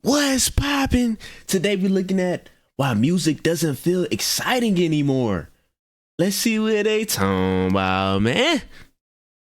What's poppin'? Today we're looking at why music doesn't feel exciting anymore. Let's see what they talking about, man.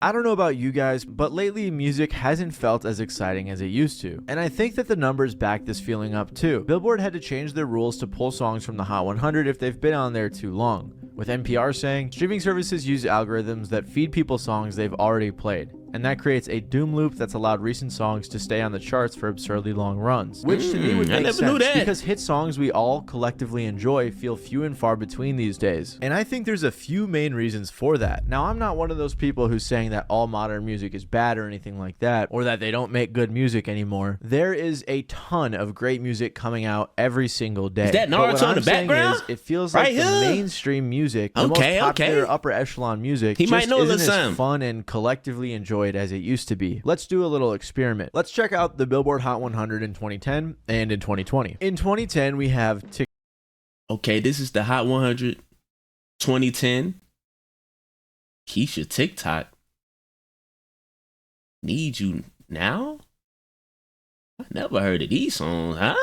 I don't know about you guys, but lately music hasn't felt as exciting as it used to. And I think that the numbers back this feeling up too. Billboard had to change their rules to pull songs from the Hot 100 if they've been on there too long, with NPR saying streaming services use algorithms that feed people songs they've already played. And that creates a doom loop that's allowed recent songs to stay on the charts for absurdly long runs. Which to me would make sense because hit songs we all collectively enjoy feel few and far between these days. And I think there's a few main reasons for that. Now, I'm not one of those people who's saying that all modern music is bad or anything like that, or that they don't make good music anymore. There is a ton of great music coming out every single day. Is that Naruto in the background? Is, it feels like the mainstream music, the most popular upper echelon music, he might know isn't as fun and collectively enjoyed as it used to be. Let's do a little experiment. Let's check out the Billboard Hot 100 in 2010 and in 2020. In 2010, we have Okay, this is the Hot 100 2010. Keisha TikTok. Need You Now? I never heard of these songs, huh?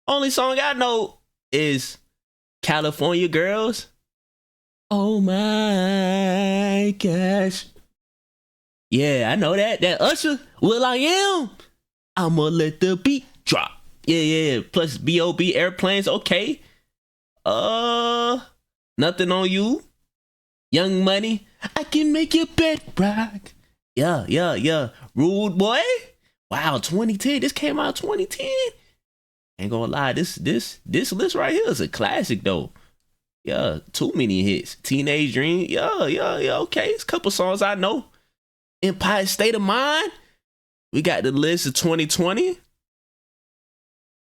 Only song I know is California Girls. Oh my gosh. Yeah, I know that. That Usher, Will I Am. I'ma let the beat drop. Yeah. Plus B.O.B. Airplanes, okay. Nothing on You. Young Money, I Can Make Your Bed Rock. Yeah. Rude Boy. Wow, 2010. This came out 2010. Ain't gonna lie, this list right here is a classic though. Yeah, too many hits. Teenage Dream. Yeah. Okay, it's a couple songs I know. Empire State of Mind. We got the list of 2020.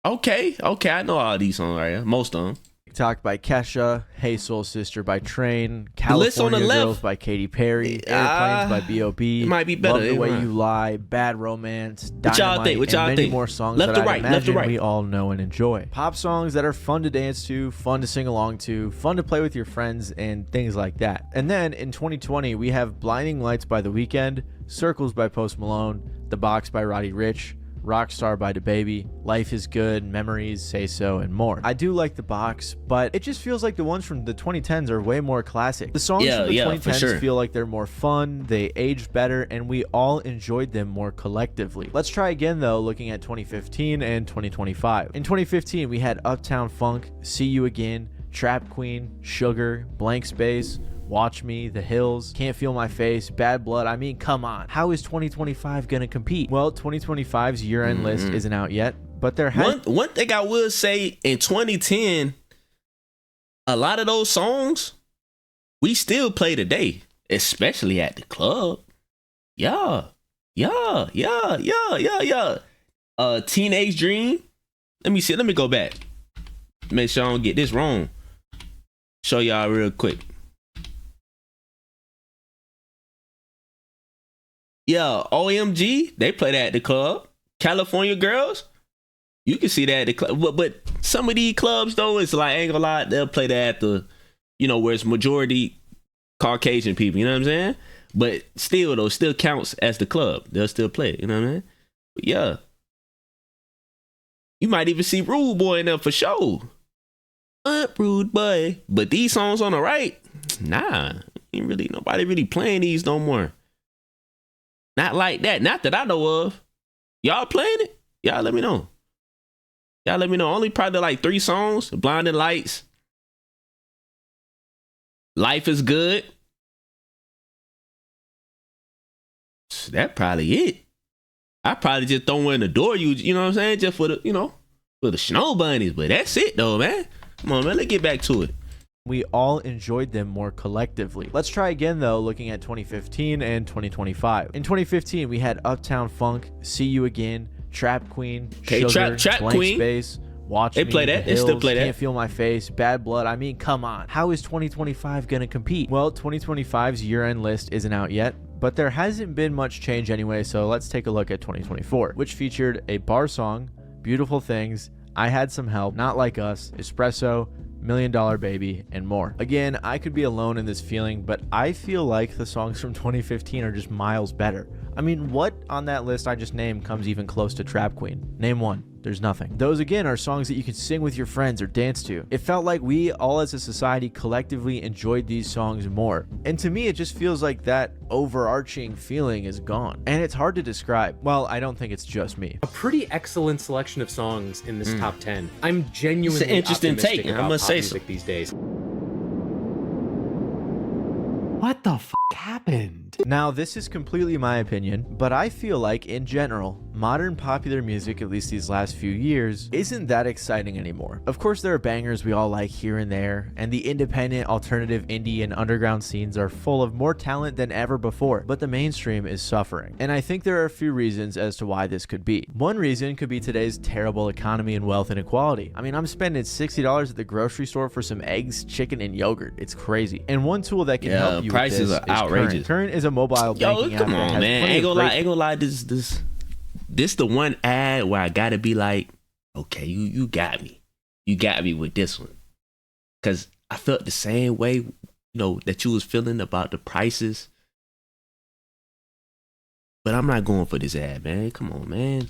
Okay, I know all these songs right here. Most of them. TikTok by Kesha, Hey Soul Sister by Train, California Girls by Katy Perry, Airplanes by B.O.B. It might be better. Love the Way You Lie, Bad Romance, Dynamite, and many more songs that I imagine we all know and enjoy. Pop songs that are fun to dance to, fun to sing along to, fun to play with your friends, and things like that. And then in 2020, we have Blinding Lights by The Weeknd, Circles by Post Malone, The Box by Roddy Ricch, Rockstar by DaBaby, Life is Good, Memories, Say So, and more. I do like The Box, but it just feels like the ones from the 2010s are way more classic. The songs from the 2010s feel like they're more fun, they aged better, and we all enjoyed them more collectively. Let's try again though, looking at 2015 and 2025. In 2015, we had Uptown Funk, See You Again, Trap Queen, Sugar, Blank Space, Watch Me, The Hills, Can't Feel My Face, Bad Blood. I mean, come on. How is 2025 gonna compete? Well, 2025's year-end list isn't out yet, but there has one thing I will say in 2010, a lot of those songs we still play today, especially at the club. Yeah. Teenage Dream. Let me go back. Make sure I don't get this wrong. Show y'all real quick. Yeah, OMG, they play that at the club. California Girls, you can see that at the club. But some of these clubs, though, it's like, ain't gonna lie, they'll play that at the, where it's majority Caucasian people, you know what I'm saying? But still, though, still counts as the club. They'll still play it, you know what I mean? But yeah. You might even see Rude Boy in there for sure. Rude Boy. But these songs on the right, nah, nobody really playing these no more. Not like that. Not that I know of. Y'all playing it? Y'all let me know. Only probably like 3 songs. Blinding Lights. Life is Good. That probably it. I probably just throw one in the door. You know what I'm saying? Just for the, for the snow bunnies. But that's it though, man. Come on, man. Let's get back to it. We all enjoyed them more collectively. Let's try again though, looking at 2015 and 2025. In 2015, we had Uptown Funk, See You Again, Trap Queen, Sugar, Trap Blank Queen. Space, Watch Me, play that. The Hills, they still play that. Can't Feel My Face, Bad Blood. I mean, come on. How is 2025 gonna compete? Well, 2025's year-end list isn't out yet, but there hasn't been much change anyway, so let's take a look at 2024, which featured a bar song, Beautiful Things, I Had Some Help, Not Like Us, Espresso, $1 Million Baby, and more. Again, I could be alone in this feeling, but I feel like the songs from 2015 are just miles better. I mean, what on that list I just named comes even close to Trap Queen? Name one. There's nothing. Those again are songs that you can sing with your friends or dance to. It felt like we all as a society collectively enjoyed these songs more. And to me, it just feels like that overarching feeling is gone. And it's hard to describe. Well, I don't think it's just me. A pretty excellent selection of songs in this top 10. I'm genuinely it's an interesting take. about I'm gonna pop say music these days. What the f happened? Now, this is completely my opinion, but I feel like, in general, modern popular music, at least these last few years, isn't that exciting anymore. Of course, there are bangers we all like here and there, and the independent, alternative, indie, and underground scenes are full of more talent than ever before, but the mainstream is suffering. And I think there are a few reasons as to why this could be. One reason could be today's terrible economy and wealth inequality. I mean, I'm spending $60 at the grocery store for some eggs, chicken, and yogurt. It's crazy. And one tool that can help you with this are outrageous. Current is a mobile banking app. Come on, man. Ain't gonna lie. This the one ad where I gotta be like, okay, you got me. You got me with this one. Cause I felt the same way, you know, that you was feeling about the prices. But I'm not going for this ad, man. Come on, man.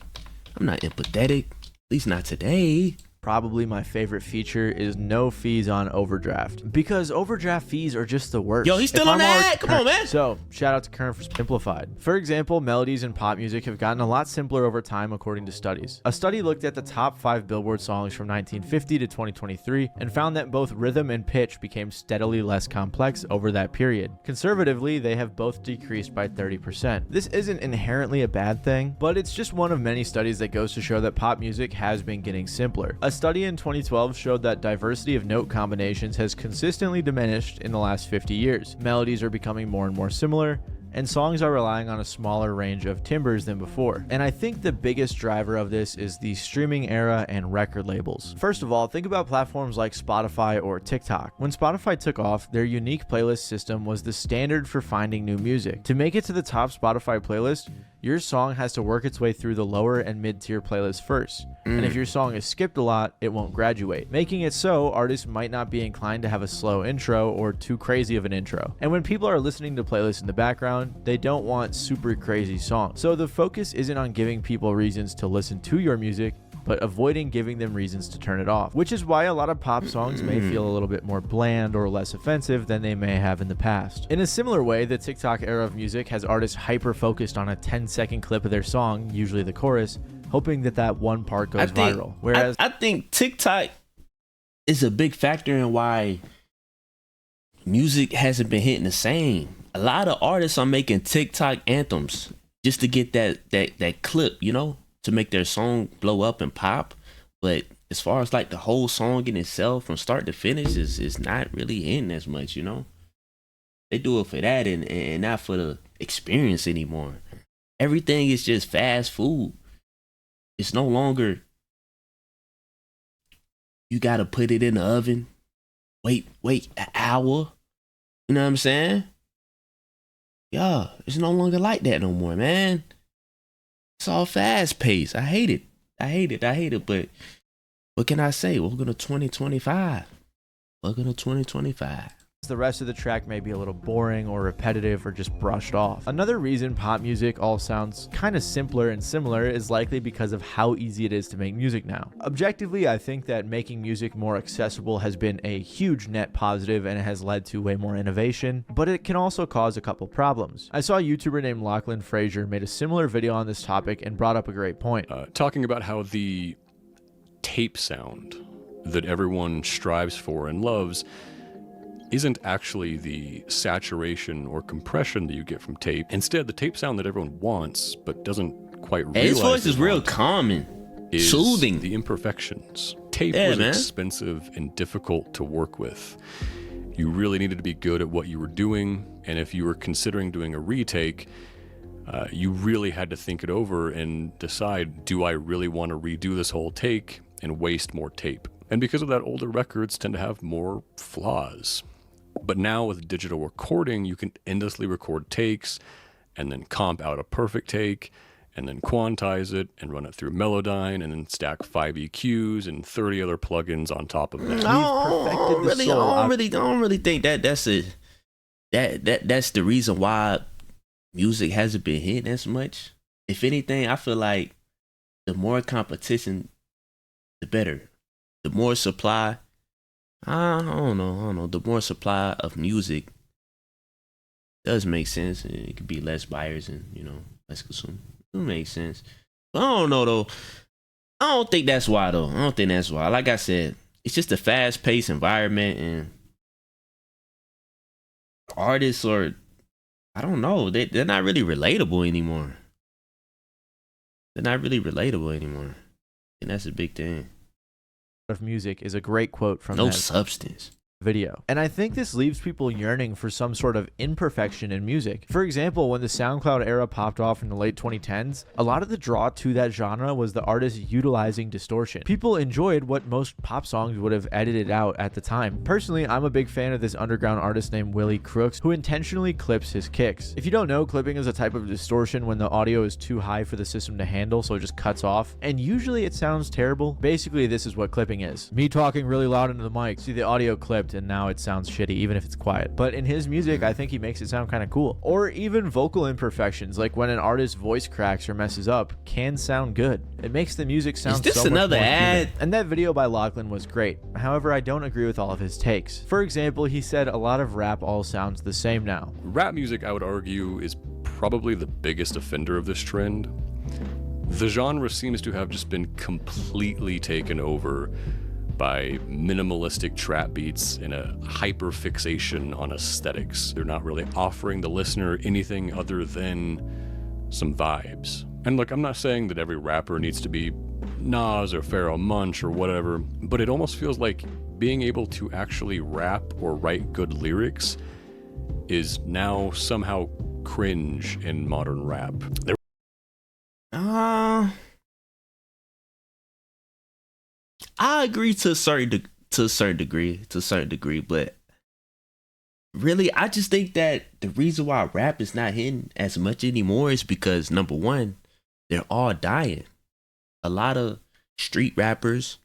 I'm not empathetic. At least not today. Probably my favorite feature is no fees on overdraft, because overdraft fees are just the worst. Yo, he's still on that. Come on, man. So shout out to Current for simplified. For example, melodies in pop music have gotten a lot simpler over time according to studies. A study looked at the top 5 Billboard songs from 1950 to 2023 and found that both rhythm and pitch became steadily less complex over that period. Conservatively, they have both decreased by 30%. This isn't inherently a bad thing, but it's just one of many studies that goes to show that pop music has been getting simpler. A study in 2012 showed that diversity of note combinations has consistently diminished in the last 50 years. Melodies are becoming more and more similar, and songs are relying on a smaller range of timbres than before. And I think the biggest driver of this is the streaming era and record labels. First of all, think about platforms like Spotify or TikTok. When Spotify took off, their unique playlist system was the standard for finding new music. To make it to the top Spotify playlist, your song has to work its way through the lower and mid-tier playlists first. And if your song is skipped a lot, it won't graduate, making it so artists might not be inclined to have a slow intro or too crazy of an intro. And when people are listening to playlists in the background, they don't want super crazy songs. So the focus isn't on giving people reasons to listen to your music, but avoiding giving them reasons to turn it off, which is why a lot of pop songs may feel a little bit more bland or less offensive than they may have in the past. In a similar way, the TikTok era of music has artists hyper-focused on a 10-second clip of their song, usually the chorus, hoping that that one part goes viral. Whereas I think TikTok is a big factor in why music hasn't been hitting the same. A lot of artists are making TikTok anthems just to get that clip, you know, to make their song blow up and pop. But as far as like the whole song in itself from start to finish is not really in as much, you know. They do it for that and not for the experience anymore. Everything is just fast food. It's no longer you gotta put it in the oven, wait an hour. You know what I'm saying? Yeah, it's no longer like that no more, man. It's all fast paced. I hate it. But what can I say? Welcome to 2025. Welcome to 2025. The rest of the track may be a little boring or repetitive or just brushed off. Another reason pop music all sounds kind of simpler and similar is likely because of how easy it is to make music now. Objectively, I think that making music more accessible has been a huge net positive and it has led to way more innovation, but it can also cause a couple problems. I saw a YouTuber named Lachlan Frazier made a similar video on this topic and brought up a great point. Talking about how the tape sound that everyone strives for and loves isn't actually the saturation or compression that you get from tape. Instead, the tape sound that everyone wants but doesn't quite realize. His voice is real calming, soothing. The imperfections. Tape was expensive and difficult to work with. You really needed to be good at what you were doing, and if you were considering doing a retake, you really had to think it over and decide, do I really want to redo this whole take and waste more tape? And because of that, older records tend to have more flaws. But now with digital recording, you can endlessly record takes and then comp out a perfect take and then quantize it and run it through Melodyne and then stack 5 EQs and 30 other plugins on top of that. I don't really think that's the reason why music hasn't been hitting as much. If anything, I feel like the more competition the better. The more supply, I don't know. The more supply of music does make sense. It could be less buyers and, less consume. It makes sense. But I don't know though. I don't think that's why though. I don't think that's why. Like I said, it's just a fast-paced environment, and artists are, I don't know, they're not really relatable anymore. And that's a big thing. Of music is a great quote from no that substance video. And I think this leaves people yearning for some sort of imperfection in music. For example, when the SoundCloud era popped off in the late 2010s, a lot of the draw to that genre was the artist utilizing distortion. People enjoyed what most pop songs would have edited out at the time. Personally, I'm a big fan of this underground artist named Willie Crooks, who intentionally clips his kicks. If you don't know, clipping is a type of distortion when the audio is too high for the system to handle, so it just cuts off, and usually it sounds terrible. Basically, this is what clipping is. Me talking really loud into the mic, see the audio clipped, and now it sounds shitty even if it's quiet. But in his music, I think he makes it sound kind of cool. Or even vocal imperfections, like when an artist's voice cracks or messes up, can sound good. It makes the music sound so much more human. Is this another ad? And that video by Lachlan was great. However, I don't agree with all of his takes. For example, he said a lot of rap all sounds the same now. Rap music, I would argue, is probably the biggest offender of this trend. The genre seems to have just been completely taken over by minimalistic trap beats and a hyper fixation on aesthetics. They're not really offering the listener anything other than some vibes. And look, I'm not saying that every rapper needs to be Nas or Pharoah Monch or whatever, but it almost feels like being able to actually rap or write good lyrics is now somehow cringe in modern rap. I agree to a certain degree, but really, I just think that the reason why rap is not hitting as much anymore is because, number one, they're all dying. A lot of street rappers,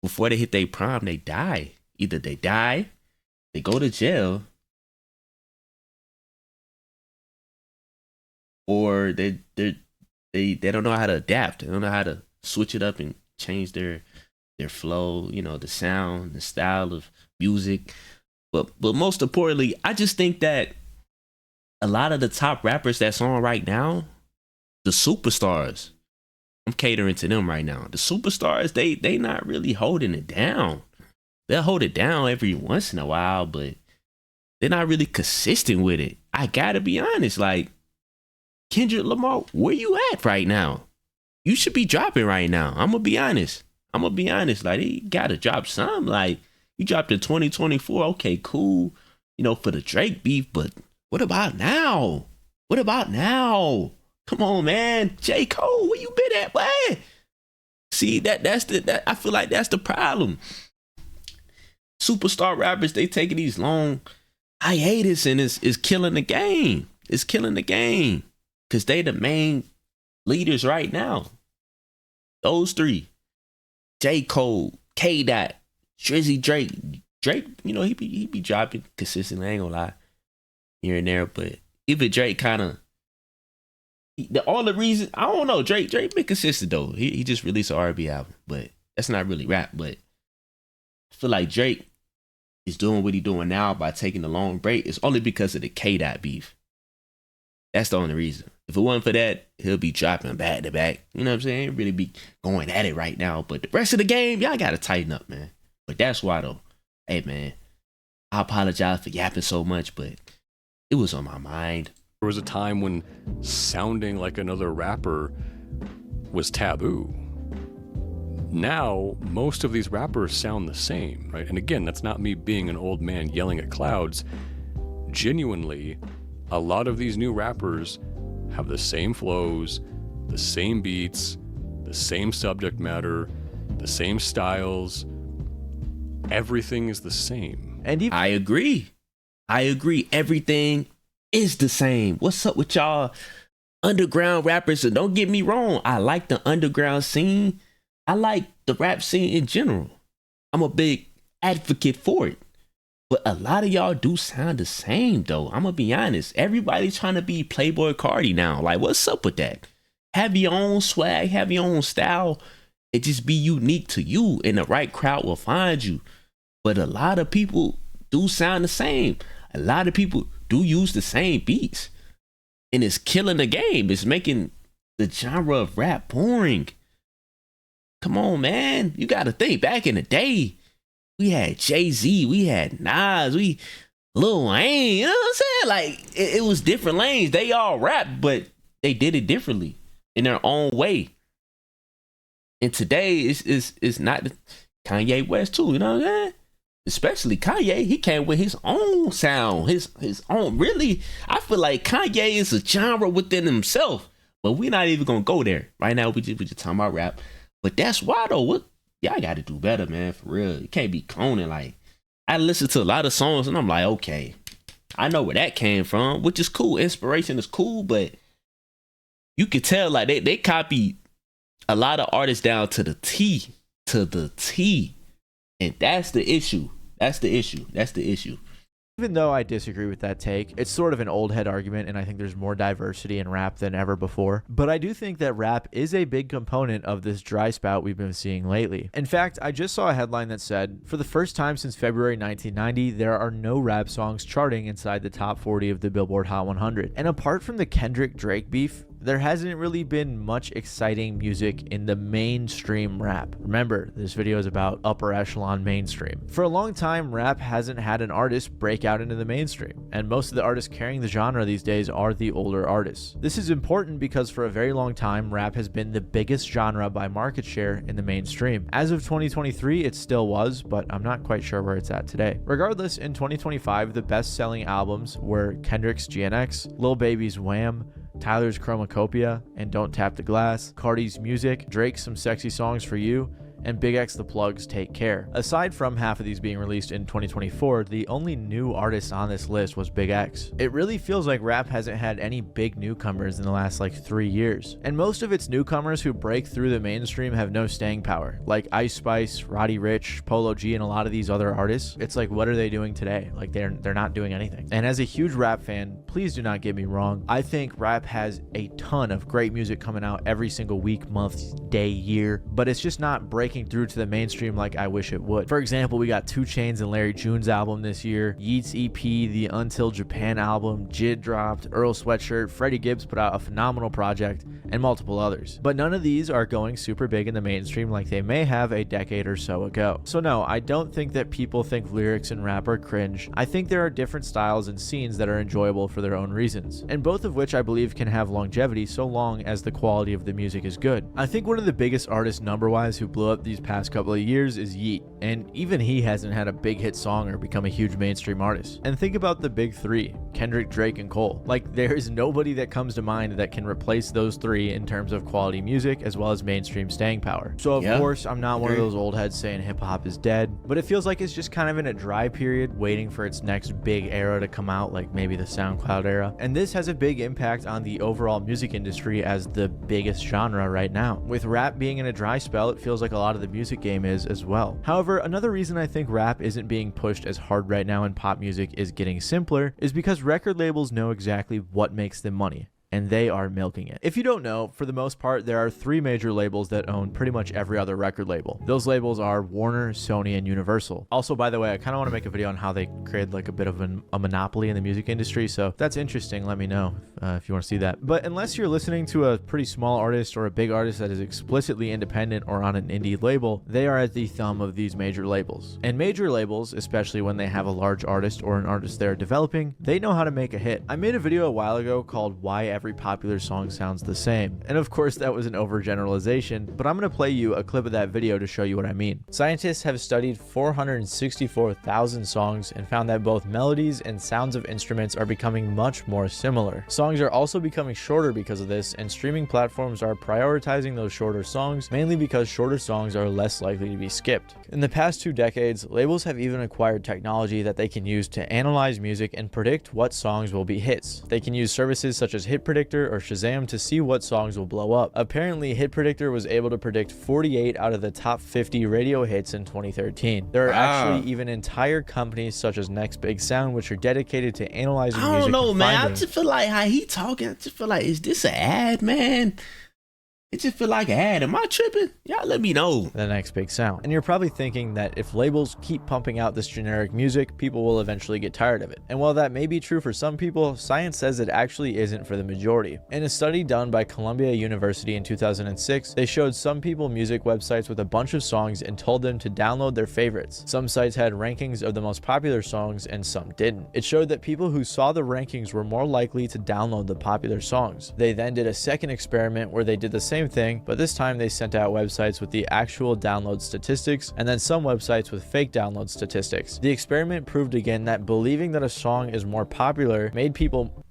before they hit their prime, they die. Either they die, they go to jail, or they don't know how to adapt. They don't know how to switch it up and change their flow, the sound, the style of music. But most importantly, I just think that a lot of the top rappers that's on right now, the superstars, I'm catering to them right now. The superstars, they not really holding it down. They'll hold it down every once in a while, but they're not really consistent with it. I gotta be honest, like Kendrick Lamar, where you at right now? You should be dropping right now. I'm gonna be honest. Like, he gotta drop something. Like, you dropped in 2024. Okay, cool. For the Drake beef, but what about now? Come on, man. J. Cole, where you been at, boy? See, that I feel like that's the problem. Superstar rappers, they taking these long hiatus, and it's killing the game. It's killing the game. Cause they the main leaders right now. Those three. J. Cole, K. Dot, Drizzy Drake. Drake, he be dropping consistently, I ain't gonna lie. Here and there, but even Drake kinda all the reason, I don't know, Drake been consistent though. He just released an R&B album, but that's not really rap. But I feel like Drake is doing what he doing now by taking a long break. It's only because of the K. Dot beef. That's the only reason. If it wasn't for that, he'll be dropping back to back. You know what I'm saying? He'll really be going at it right now. But the rest of the game, y'all gotta tighten up, man. But that's why though. Hey man, I apologize for yapping so much, but it was on my mind. There was a time when sounding like another rapper was taboo. Now, most of these rappers sound the same, right? And again, that's not me being an old man yelling at clouds. Genuinely, a lot of these new rappers have the same flows, the same beats, the same subject matter, the same styles. Everything is the same. And I agree. Everything is the same. What's up with y'all underground rappers? And don't get me wrong, I like the underground scene. I like the rap scene in general. I'm a big advocate for it. But a lot of y'all do sound the same, though. I'm going to be honest. Everybody's trying to be Playboy Cardi now. Like, what's up with that? Have your own swag, have your own style. It just be unique to you, and the right crowd will find you. But a lot of people do sound the same. A lot of people do use the same beats, and it's killing the game. It's making the genre of rap boring. Come on, man. You got to think, back in the day, we had Jay-Z, we had Nas, Lil Wayne, you know what I'm saying? Like, it was different lanes. They all rap, but they did it differently in their own way. And today, it's not Kanye West too, you know what I'm saying? Especially Kanye, he came with his own sound, his own. Really, I feel like Kanye is a genre within himself. But we're not even gonna go there right now. We just talking about rap. But that's why though. What y'all got to do better, man. For real, you can't be cloning. Like, I listen to a lot of songs and I'm like, okay, I know where that came from, which is cool. Inspiration is cool, but you could tell like they copied a lot of artists down to the T, and that's the issue. That's the issue. Even though I disagree with that take, it's sort of an old head argument, and I think there's more diversity in rap than ever before. But I do think that rap is a big component of this dry spout we've been seeing lately. In fact, I just saw a headline that said, for the first time since February 1990, there are no rap songs charting inside the top 40 of the Billboard Hot 100. And apart from the Kendrick-Drake beef, there hasn't really been much exciting music in the mainstream rap. Remember, this video is about upper echelon mainstream. For a long time, rap hasn't had an artist break out into the mainstream, and most of the artists carrying the genre these days are the older artists. This is important because for a very long time, rap has been the biggest genre by market share in the mainstream. As of 2023, it still was, but I'm not quite sure where it's at today. Regardless, in 2025, the best-selling albums were Kendrick's GNX, Lil Baby's Wham!, Tyler's Chromacopia and Don't Tap the Glass, Cardi's Music, Drake's Some Sexy Songs for You, and Big X The Plug's Take Care. Aside from half of these being released in 2024, the only new artist on this list was Big X. It really feels like rap hasn't had any big newcomers in the last like 3 years. And most of its newcomers who break through the mainstream have no staying power. Like Ice Spice, Roddy Ricch, Polo G, and a lot of these other artists. It's like, what are they doing today? Like they're not doing anything. And as a huge rap fan, please do not get me wrong. I think rap has a ton of great music coming out every single week, month, day, year, but it's just not breaking through to the mainstream like I wish it would. For example, we got 2 Chainz and Larry June's album this year, Yeat's EP, the Until Japan album, Jid dropped, Earl Sweatshirt, Freddie Gibbs put out a phenomenal project, and multiple others. But none of these are going super big in the mainstream like they may have a decade or so ago. So no, I don't think that people think lyrics in rap are cringe. I think there are different styles and scenes that are enjoyable for their own reasons, and both of which I believe can have longevity so long as the quality of the music is good. I think one of the biggest artists number-wise who blew up these past couple of years is Yeat, and even he hasn't had a big hit song or become a huge mainstream artist. And think about the big 3, Kendrick, Drake, and Cole. Like, there is nobody that comes to mind that can replace those 3 in terms of quality music as well as mainstream staying power. So of course, I'm not one of those old heads saying hip-hop is dead, but it feels like it's just kind of in a dry period waiting for its next big era to come out, like maybe the SoundCloud era. And this has a big impact on the overall music industry as the biggest genre right now. With rap being in a dry spell, it feels like a lot of the music game is as well. However, another reason I think rap isn't being pushed as hard right now and pop music is getting simpler is because record labels know exactly what makes them money, and they are milking it. If you don't know, for the most part, there are 3 major labels that own pretty much every other record label. Those labels are Warner, Sony, and Universal. Also, by the way, I kind of want to make a video on how they created like a bit of a monopoly in the music industry, so if that's interesting, let me know if you want to see that. But unless you're listening to a pretty small artist or a big artist that is explicitly independent or on an indie label, they are at the thumb of these major labels. And major labels, especially when they have a large artist or an artist they're developing, they know how to make a hit. I made a video a while ago called Why Every Popular Song Sounds the Same, and of course that was an overgeneralization, but I'm going to play you a clip of that video to show you what I mean. Scientists have studied 464,000 songs and found that both melodies and sounds of instruments are becoming much more similar. Songs are also becoming shorter because of this, and streaming platforms are prioritizing those shorter songs, mainly because shorter songs are less likely to be skipped. In the past 2 decades, labels have even acquired technology that they can use to analyze music and predict what songs will be hits. They can use services such as Hit Predictor or Shazam to see what songs will blow up. Apparently, Hit Predictor was able to predict 48 out of the top 50 radio hits in 2013. There are actually even entire companies such as Next Big Sound which are dedicated to analyzing music. I don't know, man. I just feel like how he talking. I just feel like, is this an ad, man? It just feel like an ad. Am I tripping? Y'all let me know. The next big sound. And you're probably thinking that if labels keep pumping out this generic music, people will eventually get tired of it. And while that may be true for some people, science says it actually isn't for the majority. In a study done by Columbia University in 2006, they showed some people music websites with a bunch of songs and told them to download their favorites. Some sites had rankings of the most popular songs and some didn't. It showed that people who saw the rankings were more likely to download the popular songs. They then did a second experiment where they did the same thing, but this time they sent out websites with the actual download statistics and then some websites with fake download statistics. The experiment proved again that believing that a song is more popular made people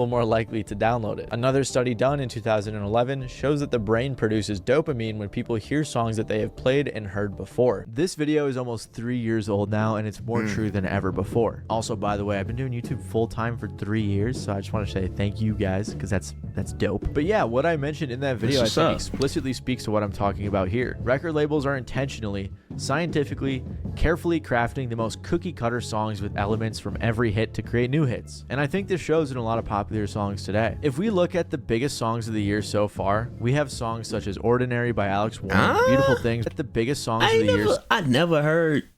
more likely to download it. Another study done in 2011 shows that the brain produces dopamine when people hear songs that they have played and heard before. This video is almost 3 years old now, and it's more true than ever before. Also, by the way, I've been doing YouTube full-time for 3 years, so I just want to say thank you guys, because that's dope. But yeah, what I mentioned in that video I think explicitly speaks to what I'm talking about here. Record labels are intentionally, scientifically, carefully crafting the most cookie-cutter songs with elements from every hit to create new hits. And I think this shows in a lot of popular songs today. If we look at the biggest songs of the year so far, we have songs such as Ordinary by Alex Warren, Beautiful Things, the biggest songs of the year. I never heard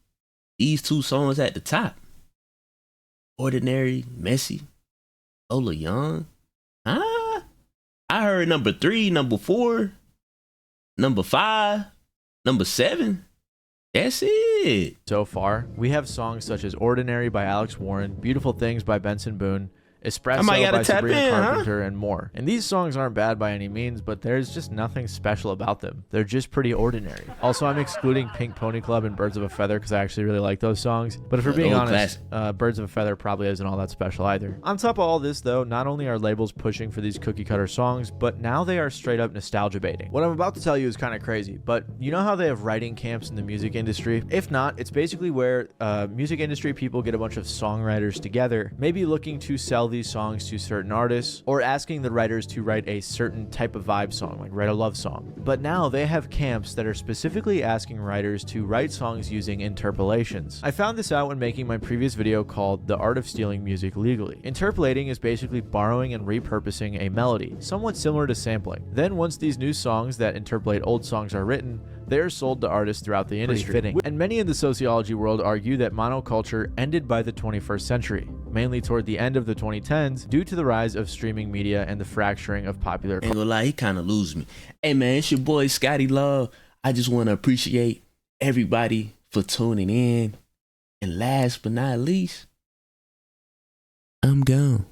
these two songs at the top. Ordinary, Messy, Ola Young. I heard number 3, number 4, number 5, number 7. That's it. So far, we have songs such as Ordinary by Alex Warren, Beautiful Things by Benson Boone, Espresso by Sabrina Carpenter, and more. And these songs aren't bad by any means, but there's just nothing special about them. They're just pretty ordinary. Also, I'm excluding Pink Pony Club and Birds of a Feather because I actually really like those songs. But if we're being honest, Birds of a Feather probably isn't all that special either. On top of all this, though, not only are labels pushing for these cookie cutter songs, but now they are straight up nostalgia baiting. What I'm about to tell you is kind of crazy, but you know how they have writing camps in the music industry? If not, it's basically where music industry people get a bunch of songwriters together, maybe looking to sell these songs to certain artists or asking the writers to write a certain type of vibe song, like write a love song. But now they have camps that are specifically asking writers to write songs using interpolations. I found this out when making my previous video called The Art of Stealing Music Legally. Interpolating is basically borrowing and repurposing a melody, somewhat similar to sampling. Then once these new songs that interpolate old songs are written, they are sold to artists throughout the industry. And many in the sociology world argue that monoculture ended by the 21st century, mainly toward the end of the 2010s, due to the rise of streaming media and the fracturing of popular culture. Ain't gonna lie, he kind of lose me. Hey man, it's your boy Scotty Love. I just want to appreciate everybody for tuning in. And last but not least, I'm gone.